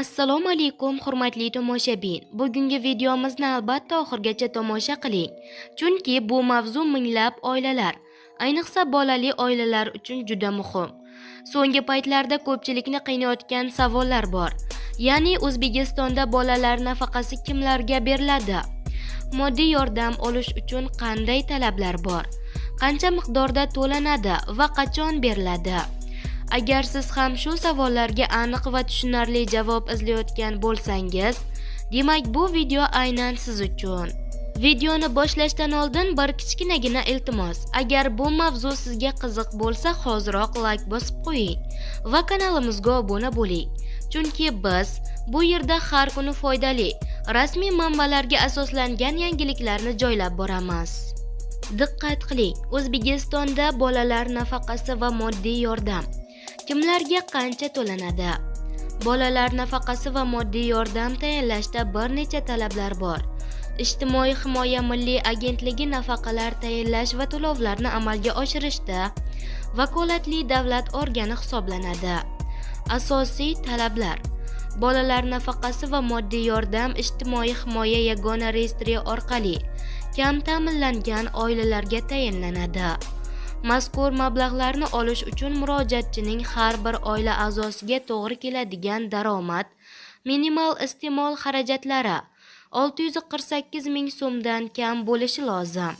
Assalomu alaykum hurmatli tomoshabin. Bugungi videomizni albatta oxirigacha tomosha qiling. Chunki bu mavzu minglab oilalar, ayniqsa bolali oilalar uchun juda muhim. So'nggi paytlarda ko'pchilikni qiynayotgan savollar bor. Ya'ni O'zbekistonda bolalar nafaqasi kimlarga beriladi? Moddiy yordam olish uchun qanday talablar bor? Qancha miqdorda to'lanadi va qachon beriladi? Agar siz ham shu savollarga aniq va tushunarli javob izlayotgan bo'lsangiz, demak bu video aynan siz uchun. Videoni boshlashdan oldin bir kichkinagina iltimos. Agar bu mavzu sizga qiziq bo'lsa, hoziroq like bosib qo'ying va kanalimizga obuna bo'ling. Chunki biz bu yerda har kuni foydali, rasmiy manbalarga asoslangan yangiliklarni joylab boramiz. Diqqat qiling, O'zbekistonda bolalar nafaqasi va moddiy yordam kimlarga qancha to'lanadi? Bolalar nafaqasi va moddiy yordam tayinlashda bir necha talablar bor. Ijtimoiy himoya milliy agentligi nafaqalar tayinlash va to'lovlarni amalga oshirishda vakolatli davlat organi hisoblanadi. Asosiy talablar: bolalar nafaqasi va moddiy yordam ijtimoiy himoya yagona reyestri orqali kam ta'minlangan oilalarga tayinlanadi. Mazkur mablag'larni olish uchun murojaatchining har bir oila a'zosiga to'g'ri keladigan daromad minimal iste'mol xarajatlari 648 ming so'mdan kam bo'lishi lozim.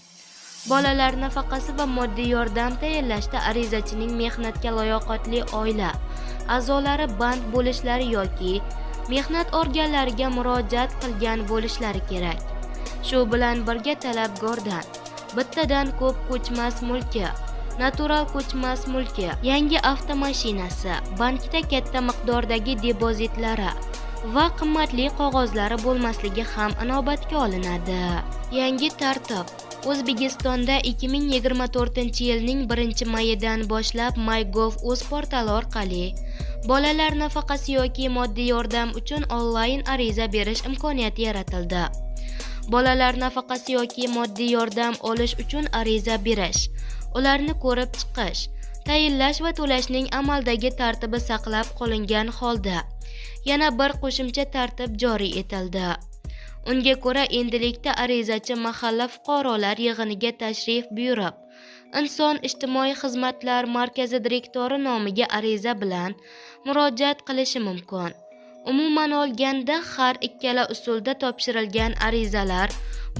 Bolalar nafaqasi va moddiy yordam tayinlashda arizachining mehnatga layoqatli oila a'zolari band bo'lishlari yoki mehnat organlariga murojaat qilgan bo'lishlari kerak. Shu bilan birga talabgordan bittadan ko'p ko'chmas mulki, natural ko'chmas mulki, yangi avtomashinasi, bankda katta miqdordagi depozitlari va qimmatli qog'ozlari bo'lmasligi ham inobatga olinadi. Yangi tartib: O'zbekistonda 2024-yilning 1-mayidan boshlab MyGov.uz portali orqali bolalar nafaqasi yoki moddiy yordam uchun onlayn ariza berish imkoniyati yaratildi. Bolalar nafaqasi yoki moddiy yordam olish uchun ariza berish, ularni ko'rib chiqish, tayinlash va to'lashning amaldagi tartibi saqlab qolingan holda yana bir qo'shimcha tartib joriy etildi. Unga ko'ra, endilikda arizachi mahalla fuqarolar yig'iniga tashrif buyurib, Inson ijtimoiy xizmatlar markazi direktori nomiga ariza bilan murojaat qilishi mumkin. Umuman olganda, har ikkala usulda topshirilgan arizalar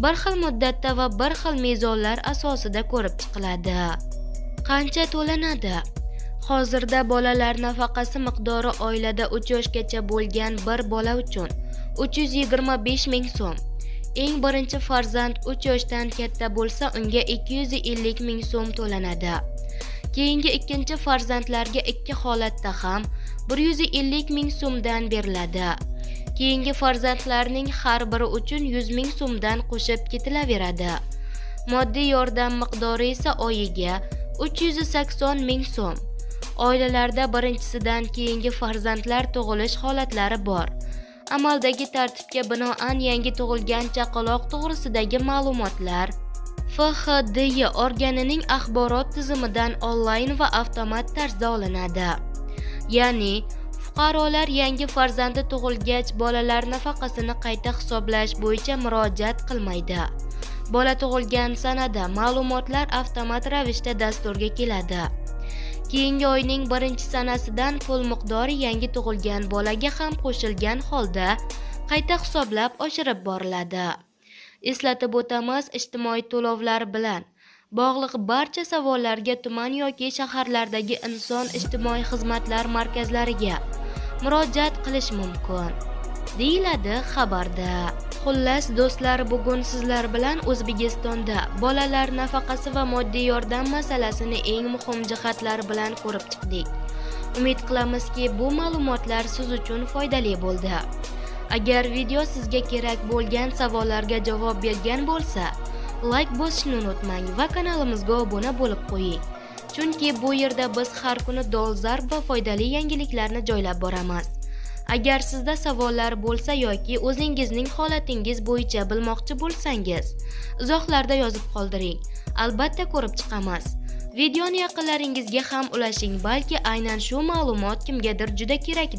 bir xil muddatda va bir xil mezonlar asosida ko'rib chiqiladi. Qancha to'lanadi? Hozirda bolalar nafaqasi miqdori oilada 3 yoshgacha bo'lgan bir bola uchun 325 ming so'm. Eng birinchi farzand 3 yoshdan katta bo'lsa, unga 250 ming so'm to'lanadi. Keyingi ikkinchi farzandlarga ikki holatda ham 150 ming so'mdan beriladi. Keyingi farzandlarning har biri uchun 100 ming so'mdan qo'shib ketilaveradi. Moddiy yordam miqdori esa oyiga 380 ming so'm. Oilalarda birinchisidan keyingi farzandlar tug'ilish holatlari bor. Amaldagi tartibga binoan yangi tug'ilgan chaqaloq to'g'risidagi ma'lumotlar FHDY organining axborot tizimidan onlayn va avtomat tarzda olinadi. Ya'ni fuqarolar yangi farzandi tug'ilgach bolalar nafaqasini qayta hisoblash bo'yicha murojaat qilmaydi. Bola tug'ilgan sanada ma'lumotlar avtomat ravishda dasturga keladi. Keyingi oyning 1-sanasidan pul miqdori yangi tug'ilgan bolaga ham qo'shilgan holda qayta hisoblab oshirib boriladi. Eslatib o'tamiz, ijtimoiy to'lovlar bilan bog'liq barcha savollarga tuman yoki shaharlardagi inson ijtimoiy xizmatlar markazlariga murojaat qilish mumkin, deyiladi xabarda. Xullas do'stlar, bugun sizlar bilan O'zbekistonda bolalar nafaqasi va moddiy yordam masalasini eng muhim jihatlari bilan ko'rib chiqdik. Umid qilamizki, bu ma'lumotlar siz uchun foydali bo'ldi. Agar video sizga kerak bo'lgan savollarga javob bergan bo'lsa, like bosishni unutmang va kanalimizga obuna bo'lib qo'ying. Chunki bu yerda biz har kuni dolzarb va foydali yangiliklarni joylab boramiz. Agar sizda savollar bo'lsa yoki o'zingizning holatingiz bo'yicha bilmoqchi bo'lsangiz, izohlarda yozib qoldiring. Albatta ko'rib chiqamiz. Videoni yaqinlaringizga ham ulashing, balki aynan shu ma'lumot kimgadir juda kerakdir.